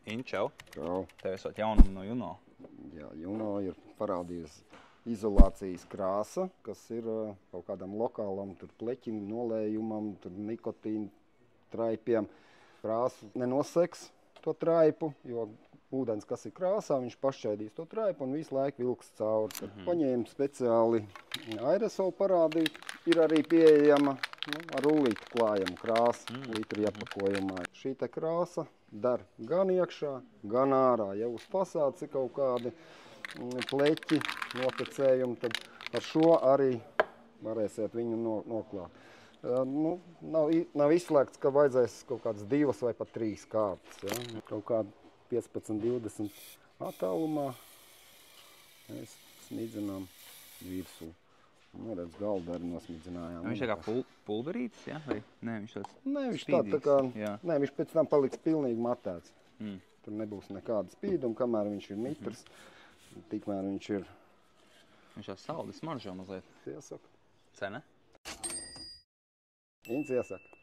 Inčau. Čau. Tev esot jaunumu no Juno. Jā, Juno ir parādījusi izolācijas krāsa, kas ir kaut kādam lokālam pleķim, nolējumam, nikotīna traipiem. Krāsu nenoseks to traipu, jo ūdens, kas ir krāsā, viņš pašķaidīs to traipu un visu laiku vilks cauri. Tad paņēma speciāli aerosolu parādīt. Ir arī pieejama ar rullīti klājama krāsa litru iepakojumā. Šī te krāsa der gan iekšā, gan ārā. Ja uz fasādes ir kaut kādi pleķi, notecējumi, tad ar šo arī varēsiet viņu noklāt. Nav izslēgts, ka vajadzēs kaut kādas 2 vai pat 3 kārtas. Ja? Kaut kādu 15-20 attālumā mēs smidzinām virsū. Redz, galdu arī nosmidzinājām. Viņš tā kā pulverītis, ja? Vai? Nē, viņš tāds Nē, viņš tā kā, nē, viņš pēc tam paliks pilnīgi matēts. Tur nebūs nekāda spīduma, kamēr viņš ir mitrs, tikmēr viņš ir. Viņš tā saldi smaržo mazliet. Iesaka. Cena? Ints iesaka.